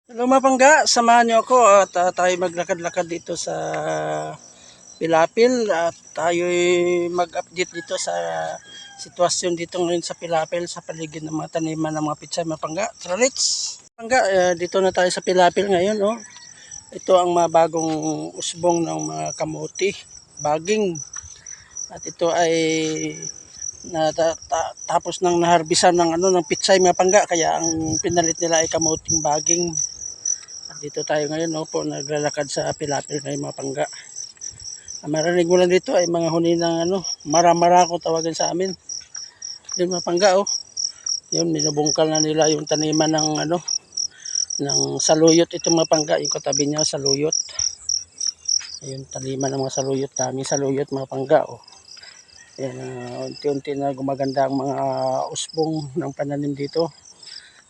Hello mga pangga, samahan niyo ako at tayo maglakad-lakad dito sa Pilapil at tayo mag-update dito sa sitwasyon dito ngayon sa Pilapil sa paligid ng mga taniman ng mga pitsay mga pangga. Tara let's! Pangga, dito na tayo sa Pilapil ngayon. Oh. Ito ang mga bagong usbong ng mga kamuti, baging. At ito ay tapos nang naharbisan ng ng pitsay mga pangga, kaya ang pinalit nila ay kamuting baging. Dito tayo ngayon po, naglalakad sa Pilapil ngayon mga pangga. Ang marinig mo lang dito ay mga huni ng mara-mara ko tawagan sa amin. Yun mga pangga Yun, minubungkal na nila yung taniman ng ng saluyot. Ito mga pangga, yung katabi niya saluyot. Ayun, taniman ng mga saluyot, daming saluyot mga pangga Yan, unti-unti na gumaganda ang mga usbong ng pananim dito.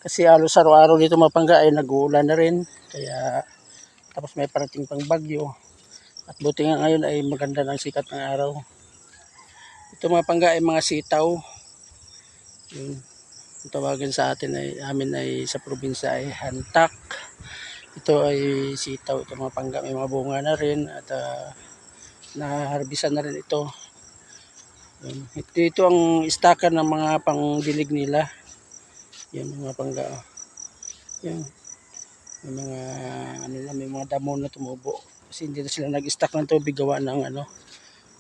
Kasi halos araw-araw dito mga pangga ay nag-uulan na rin. Kaya tapos may parating pang bagyo. At buti nga ngayon ay maganda ng sikat ng araw. Ito mga pangga ay mga sitaw. Yun. Ang tawagin sa atin amin ay sa probinsya ay hantak. Ito ay sitaw. Ito mga pangga, may mga bunga na rin at naharbisan na rin ito. Yun. Ito ang istakan ng mga pangdilig nila. Yan mga pangga. Yan. May mga damo na tumubo. Kasi hindi na sila nag-stack ng tubig gawa ng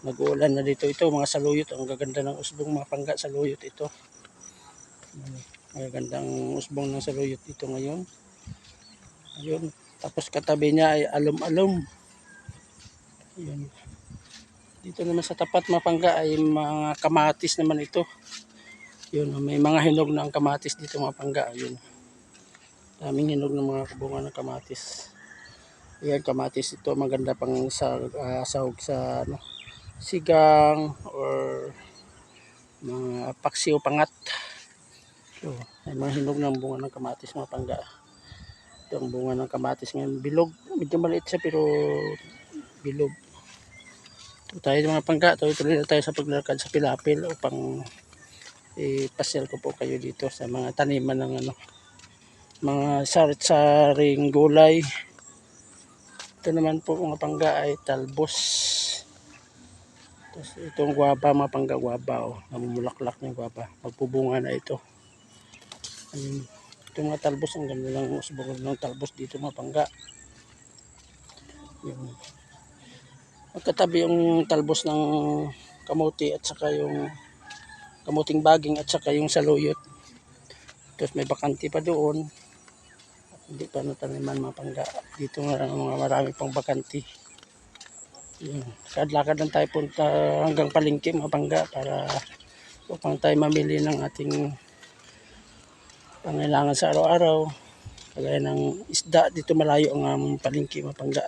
nag-uulan na dito. Ito mga saluyot, ang gaganda ng usbong mga pangga, saluyot ito. Magagandang usbong ng saluyot dito ngayon. Ayun, tapos katabi niya ay alum-alum. Ayun. Dito naman sa tapat mga pangga ay mga kamatis naman ito. Yun, may mga hinog na ang kamatis dito mga pangga. Ayun. Daming hinog ng mga bunga ng kamatis. Ayan, kamatis ito maganda pang sahog sa sigang or mga paksiw pangat. So, may mga hinog ng bunga ng kamatis mga pangga. Ito ang bunga ng kamatis ngayon. Bilog, medyo maliit siya pero bilog. Ito tayo mga pangga, tuloy na tayo sa paglalakad sa Pilapil upang ipasyal ko po kayo dito sa mga taniman ng mga sarit-saring gulay. Ito naman po mga pangga ay talbos. Tapos itong guaba mga pangga, guaba namumulaklak ng guaba. Magpubunga na ito. Ayun. Ito mga talbos, ang ganda ng usbong ng talbos dito mga pangga. Yun. Magkatabi yung talbos ng kamuti at saka yung kamuting baging at saka yung saluyot. Tapos may bakanti pa doon. Hindi pa nataniman mga pangga. Dito nga mga marami pang bakanti. Lakad-lakad lang tayo punta hanggang palengke mga pangga para upang tayo mamili ng ating pangailangan sa araw-araw. Kagaya ng isda, dito malayo ang palengke mga pangga.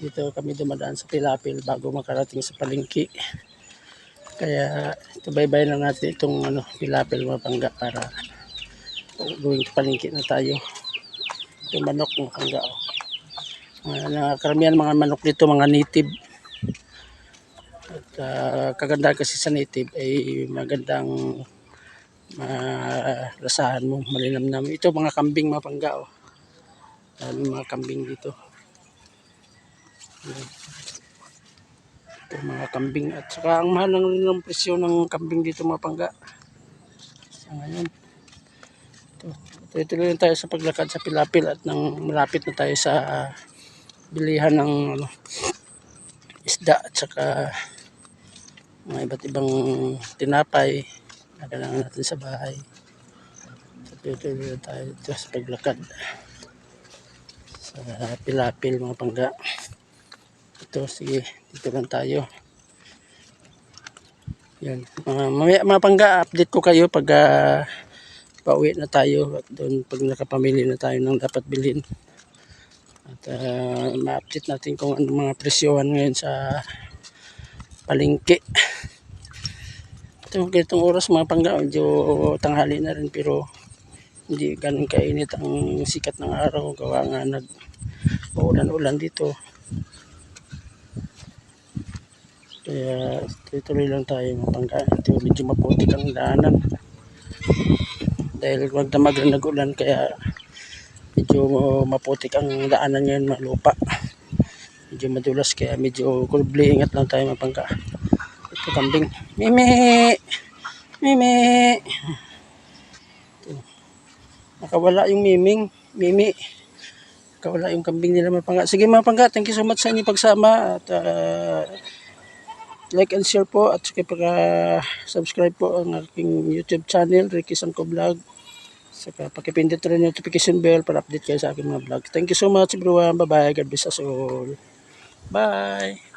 Dito kami dumadaan sa Pilapil bago makarating sa palengke. Kaya ito baybay lang natin itong Pilapil mga pangga para going to palengke na tayo. Ito manok mga pangga. Karamihan mga manok dito mga native. At kagandahan kasi sa native ay magandang malasahan mo, malinamnam. Ito mga kambing mga pangga. Mga kambing dito. Ito mga kambing at saka ang mahal ng presyo ng kambing dito mga pangga. Sa ngayon. Tuloy lang tayo sa paglakad sa Pilapil at nang malapit na tayo sa bilihan ng isda at saka mga iba't ibang tinapay na kailangan natin sa bahay. Tuloy tayo dito sa paglakad sa Pilapil mga pangga. Ito, sige, dito lang tayo. Yan, mga pangga, update ko kayo pag pauwi na tayo at doon pag nakapamili na tayo ng dapat bilhin. At ma-update natin kung ano mga presyohan ngayon sa palengke. Ito, ganitong oras mga pangga, medyo tanghali na rin pero hindi ganun kainit ang sikat ng araw. Gawa nga nag-uulan-ulan dito. Kaya tuloy lang tayo mga pangga. Ito medyo maputik ang daanan. Dahil wag damag na nag-ulan kaya medyo maputik ang daanan ngayon, mga lupa. Medyo madulas kaya medyo kulbli, ingat lang tayo mga pangga. Ito kambing. Mimi! Mimi! Ito. Nakawala yung Mimi. Nakawala yung kambing nila mga pangga. Sige mga pangga, thank you so much sa inyong pagsama. At like and share po. At saka subscribe po ang aking YouTube channel, Ricky Sangko Vlog. Saka pakipindot rin yung notification bell para update kayo sa aking mga vlog. Thank you so much everyone. Bye bye. God bless us all. Bye.